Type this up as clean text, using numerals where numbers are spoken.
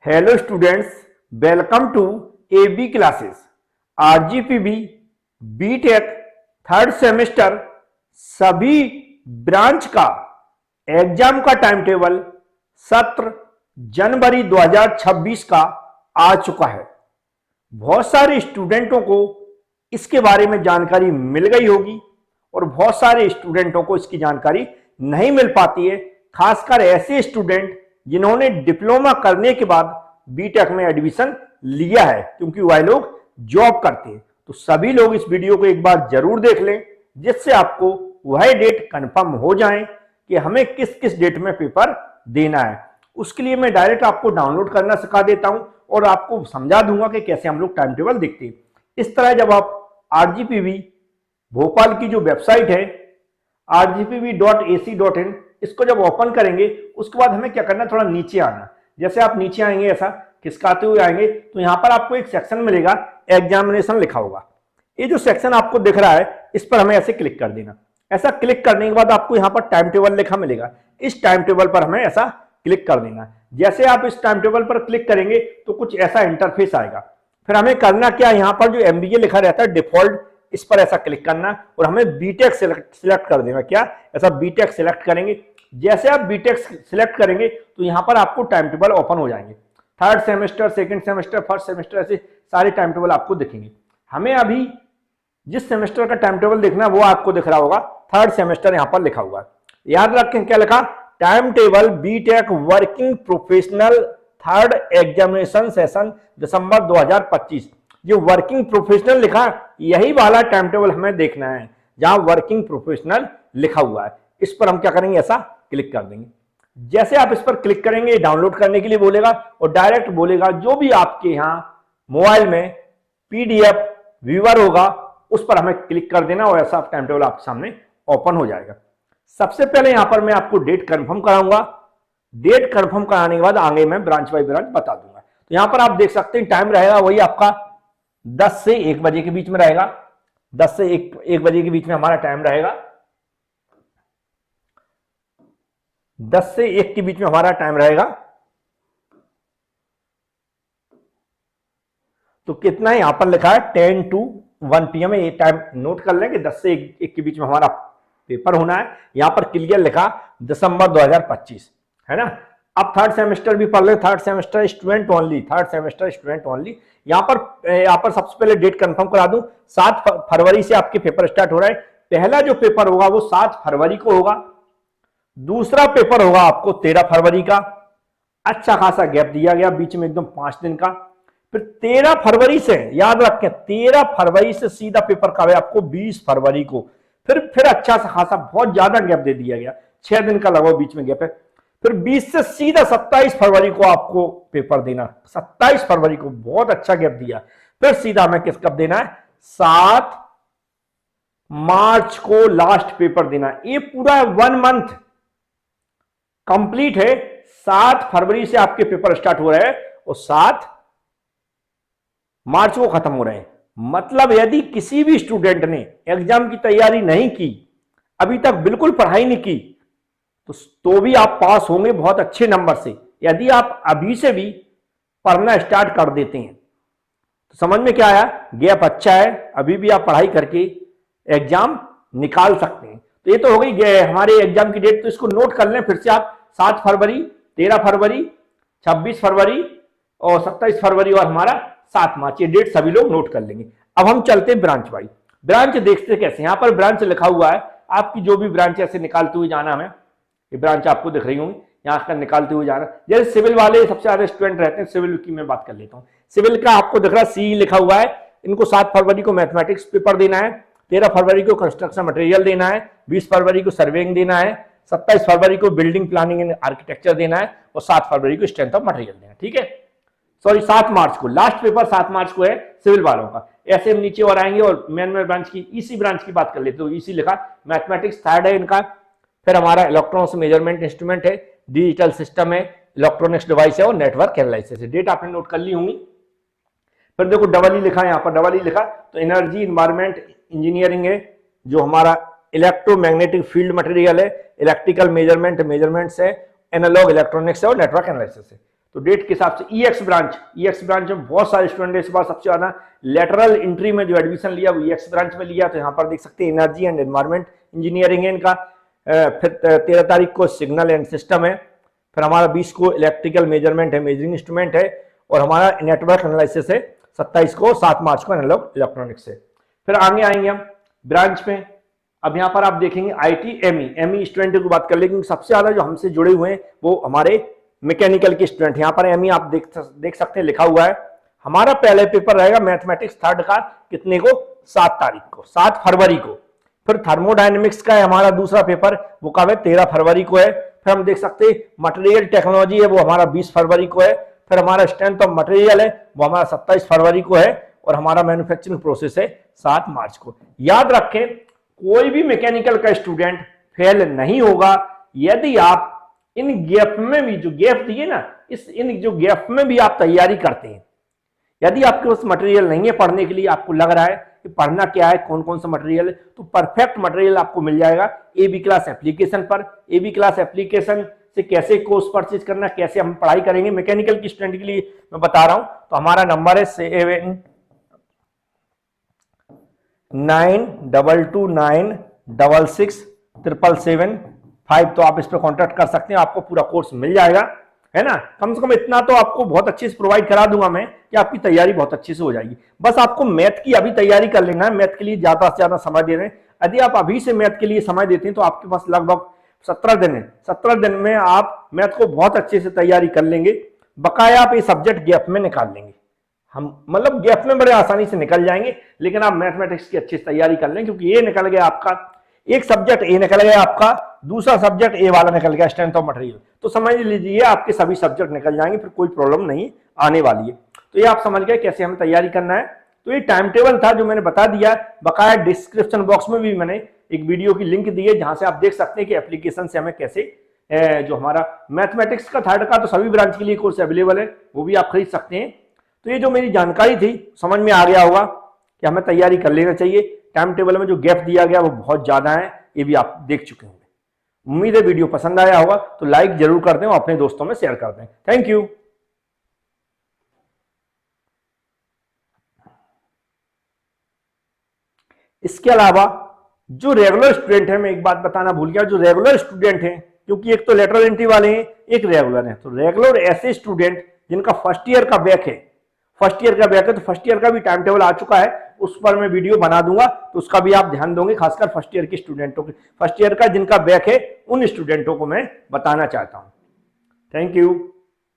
Hello students, welcome to AB classes. RGPB BTech third semester सभी branch का exam का time table सत्र जनवरी 2026 का आ चुका है। बहुत सारे स्टूडेंटों को इसके बारे में जानकारी मिल गई होगी और बहुत सारे स्टूडेंटों को इसकी जानकारी नहीं मिल पाती है, खासकर ऐसे स्टूडेंट जिन्होंने डिप्लोमा करने के बाद बीटेक में एडमिशन लिया है, क्योंकि वह लोग जॉब करते हैं। तो सभी लोग इस वीडियो को एक बार जरूर देख लें, जिससे आपको वह डेट कंफर्म हो जाए कि हमें किस किस डेट में पेपर देना है। उसके लिए मैं डायरेक्ट आपको डाउनलोड करना सिखा देता हूं और आपको समझा दूंगा कि कैसे हम लोग टाइम टेबल देखते हैं। इस तरह जब आप RGPB भोपाल की जो वेबसाइट है rgpb.ac.in, इसको जब ओपन करेंगे उसके बाद हमें क्या करना है, थोड़ा नीचे आना। जैसे आप नीचे आएंगे, ऐसा खिसकाते हुए आएंगे तो यहां पर आपको एक सेक्शन मिलेगा, एग्जामिनेशन लिखा होगा। ये जो सेक्शन आपको दिख रहा है, इस पर हमें ऐसे क्लिक कर देना। ऐसा क्लिक करने के बाद आपको यहां पर टाइम टेबल लिखा मिलेगा, इस टाइम टेबल पर हमें ऐसा क्लिक कर देना। जैसे आप इस टाइम टेबल पर क्लिक करेंगे तो कुछ ऐसा इंटरफेस आएगा। फिर हमें करना क्या, यहां पर जो MBA लिखा रहता है डिफॉल्ट, इस पर ऐसा क्लिक करना और हमें बीटेक सिलेक्ट कर देना। क्या, ऐसा बीटेक सिलेक्ट करेंगे। जैसे आप बीटेक सिलेक्ट करेंगे तो यहां पर आपको टाइम टेबल ओपन हो जाएंगे। Third semester, second semester, first semester, ऐसे सारे टाइम टेबल आपको दिखेंगे। हमें अभी जिस सेमेस्टर का टाइम टेबल देखना है वो आपको दिख रहा होगा, थर्ड सेमेस्टर यहां पर लिखा हुआ है। याद रखें क्या लिखा, time table BTech working professional third examination session December 2025। जो वर्किंग प्रोफेशनल लिखा, यही वाला टाइम टेबल हमें देखना है जहां वर्किंग प्रोफेशनल लिखा हुआ है। इस पर हम क्या करेंगे, ऐसा क्लिक कर देंगे। जैसे आप इस पर क्लिक करेंगे, डाउनलोड करने के लिए बोलेगा और डायरेक्ट बोलेगा जो भी आपके यहां मोबाइल में PDF व्यूअर होगा उस पर हमें क्लिक कर देना और ऐसा टाइम टेबल आपके सामने ओपन हो जाएगा। सबसे पहले यहां पर मैं आपको डेट कंफर्म कराऊंगा। डेट कंफर्म कराने के बाद आगे मैं ब्रांच बाय ब्रांच बता दूंगा। तो यहां पर आप देख सकते हैं टाइम रहेगा वही आपका 10 से 1 बजे के बीच में रहेगा। 10 से 1 बजे के बीच में हमारा टाइम रहेगा। 10 से 1 के बीच में हमारा टाइम रहेगा। तो कितना है, यहां पर लिखा है 10 to 1 PM। ये टाइम नोट कर लें कि 10 से 1 के बीच में हमारा पेपर होना है। यहां पर क्लियर लिखा दिसंबर 2025, है ना। अब थर्ड सेमेस्टर भी पढ़ ले, third semester student only, third semester student only. यहां पर सबसे पहले डेट कंफर्म करा दूं, 7 फरवरी से आपके पेपर स्टार्ट हो रहा है। पहला जो पेपर होगा वो 7 फरवरी को होगा। दूसरा पेपर होगा आपको 13 फरवरी का। अच्छा खासा गैप दिया गया बीच में, एकदम 5 दिन का। फिर 13 फरवरी से, याद रखें 13 फरवरी से सीधा पेपर कब है आपको, 20 फरवरी को। फिर अच्छा सा खासा बहुत ज्यादा गैप दे दिया गया, 6 दिन का लगभग बीच में गैप है। फिर 20 से सीधा 27 फरवरी को आपको पेपर देना। 27 फरवरी को बहुत अच्छा गैप दिया। फिर सीधा हमें किस कब देना है, 7 मार्च को लास्ट पेपर देना। ये पूरा 1 मंथ कंप्लीट है। 7 फरवरी से आपके पेपर स्टार्ट हो रहे हैं और 7 मार्च को खत्म हो रहे हैं। मतलब यदि किसी भी स्टूडेंट ने एग्जाम की तैयारी नहीं की, अभी तक बिल्कुल पढ़ाई नहीं की, तो भी आप पास होंगे बहुत अच्छे नंबर से, यदि आप अभी से भी पढ़ना स्टार्ट कर देते हैं। तो समझ में क्या आया, गैप अच्छा है, अभी भी आप पढ़ाई करके एग्जाम निकाल सकते हैं। तो ये तो हो गई हमारे एग्जाम की डेट। तो इसको नोट कर लें फिर से आप, 7 फरवरी, 13 फरवरी, 26 फरवरी और 27 फरवरी और हमारा 7 मार्च। ये डेट सभी लोग नोट कर लेंगे। अब हम चलते हैं ब्रांच वाइज। ब्रांच देखते कैसे, यहां पर ब्रांच लिखा हुआ है, आपकी जो भी ब्रांच ऐसे निकालते हुए जाना। हमें ये ब्रांच आपको दिख रही होंगी, यहां का निकालते हुए जाना। जैसे सिविल वाले सबसे ज्यादा स्टूडेंट रहते हैं, सिविल की मैं बात कर लेता हूं। सिविल का आपको दिख रहा है CE लिखा हुआ है। इनको 7 फरवरी को मैथमेटिक्स पेपर देना है, 13 फरवरी को कंस्ट्रक्शन मटेरियल देना है, 20 फरवरी को सर्वेइंग देना है, 27 फरवरी को बिल्डिंग प्लानिंग एंड आर्किटेक्चर देना है और 7 फरवरी को स्ट्रेंथ ऑफ मटेरियल देना है। ठीक है, सॉरी 7 मार्च को लास्ट पेपर, 7 मार्च को है सिविल वालों का। ऐसे हम नीचे और आएंगे और मेन ब्रांच की EC ब्रांच की बात कर लेते हो। EC लिखा, मैथमेटिक्स थर्ड है इनका। फिर हमारा इलेक्ट्रॉनिक्स मेजरमेंट इंस्ट्रूमेंट है, डिजिटल सिस्टम है, इलेक्ट्रॉनिक्स डिवाइस है और नेटवर्क एनालिसिस है। डेट आपने नोट कर ली होंगी। फिर देखो डबल लिखा है, यहाँ पर डबल लिखा तो एनर्जी इन्वायरमेंट इंजीनियरिंग है, जो हमारा इलेक्ट्रोमैग्नेटिक फील्ड मटेरियल है, इलेक्ट्रिकल मेजरमेंट्स है, एनालॉग इलेक्ट्रॉनिक्स है और नेटवर्क एनालिसिस है। तो डेट के हिसाब से ईएक्स ब्रांच में बहुत सारे स्टूडेंट इस बार सबसे ज्यादा लेटरल एंट्री में जो एडमिशन लिया वो ईएक्स ब्रांच में लिया। तो यहाँ पर देख सकते हैं एनर्जी एंड एनवायरमेंट इंजीनियरिंग है इनका। फिर 13 तारीख को सिग्नल एंड सिस्टम है। फिर हमारा 20 को इलेक्ट्रिकल मेजरमेंट है, मेजरिंग इंस्ट्रूमेंट है। और हमारा नेटवर्क एनालिसिस है 27 को, 7 मार्च को एनालॉग इलेक्ट्रॉनिक्स है। फिर आगे आएंगे हम ब्रांच में। अब यहाँ पर आप देखेंगे आईटी एमई स्टूडेंट की बात कर लेकिन सबसे ज्यादा जो हमसे जुड़े हुए हैं वो हमारे मैकेनिकल के स्टूडेंट। यहाँ पर एमई आप देख सकते हैं लिखा हुआ है। हमारा पहले पेपर रहेगा मैथमेटिक्स थर्ड का कितने को, 7 तारीख को, 7 फरवरी को। फिर थर्मोडायनेमिक्स का है हमारा दूसरा पेपर, वो कब है, 13 फरवरी को है। फिर हम देख सकते हैं मटेरियल टेक्नोलॉजी है वो हमारा 20 फरवरी को है। फिर हमारा स्ट्रेंथ ऑफ मटेरियल है वो हमारा 27 फरवरी को है। और हमारा मैन्युफैक्चरिंग प्रोसेस है 7 मार्च को। याद रखें कोई भी मैकेनिकल का स्टूडेंट फेल नहीं होगा यदि आप इन गैप में भी, जो गैप दिए ना, इन जो गैप में भी आप तैयारी करते हैं। यदि आपके पास मटेरियल नहीं है पढ़ने के लिए, आपको लग रहा है कि पढ़ना क्या है, कौन कौन सा मटेरियल है, तो परफेक्ट मटेरियल आपको मिल जाएगा एबी क्लास एप्लीकेशन पर। एबी क्लास एप्लीकेशन से कैसे कोर्स परचेज करना, कैसे हम पढ़ाई करेंगे मैकेनिकल की स्टूडेंट के लिए मैं बता रहा हूं। तो हमारा नंबर है 7229667775। तो आप इस पर कॉन्टेक्ट कर सकते हैं, आपको पूरा कोर्स मिल जाएगा, है ना। कम से कम इतना तो आपको बहुत अच्छे से प्रोवाइड करा दूंगा मैं कि आपकी तैयारी बहुत अच्छे से हो जाएगी। बस आपको मैथ की अभी तैयारी कर लेना है, मैथ के लिए ज्यादा से ज्यादा समय दे रहे हैं। यदि आप अभी से मैथ के लिए समय देते हैं तो आपके पास लगभग 17 दिन है। 17 दिन में आप मैथ को बहुत अच्छे से तैयारी कर लेंगे। बकाया आप ये सब्जेक्ट गैप में निकाल लेंगे, हम मतलब गैप में बड़े आसानी से निकल जाएंगे। लेकिन आप मैथमेटिक्स की अच्छी तैयारी कर लें क्योंकि ये निकल गया आपका, एक सब्जेक्ट ए निकल गया आपका, दूसरा सब्जेक्ट ए वाला निकल गया स्ट्रेंथ ऑफ मटेरियल। तो समझ लीजिए आपके सभी सब्जेक्ट निकल जाएंगे, फिर कोई प्रॉब्लम नहीं आने वाली है। तो ये आप समझ गए कैसे हमें तैयारी करना है। तो ये टाइम टेबल था जो मैंने बता दिया। बकाया डिस्क्रिप्शन बॉक्स में भी मैंने एक वीडियो की लिंक दी है जहां से आप देख सकते हैं कि एप्लीकेशन से हमें कैसे जो हमारा मैथमेटिक्स का थर्ड का तो सभी ब्रांच के लिए कोर्स अवेलेबल है, वो भी आप खरीद सकते हैं। तो ये जो मेरी जानकारी थी समझ में आ गया होगा कि हमें तैयारी कर लेना चाहिए। टाइम टेबल में जो गैप दिया गया वो बहुत ज्यादा है, ये भी आप देख चुके होंगे। उम्मीद है वीडियो पसंद आया होगा, तो लाइक जरूर कर दें और अपने दोस्तों में शेयर कर दें। Thank you. इसके अलावा जो रेगुलर स्टूडेंट है, मैं एक बात बताना भूल गया, जो रेगुलर स्टूडेंट हैं, क्योंकि एक तो लेटरल एंट्री वाले हैं एक रेगुलर है, तो रेगुलर ऐसे स्टूडेंट जिनका फर्स्ट ईयर का बैक है, तो फर्स्ट ईयर का भी टाइम टेबल आ चुका है, उस पर मैं वीडियो बना दूंगा, तो उसका भी आप ध्यान दोगे। खासकर फर्स्ट ईयर के स्टूडेंटों के, फर्स्ट ईयर का जिनका बैक है उन स्टूडेंटों को मैं बताना चाहता हूं। Thank you.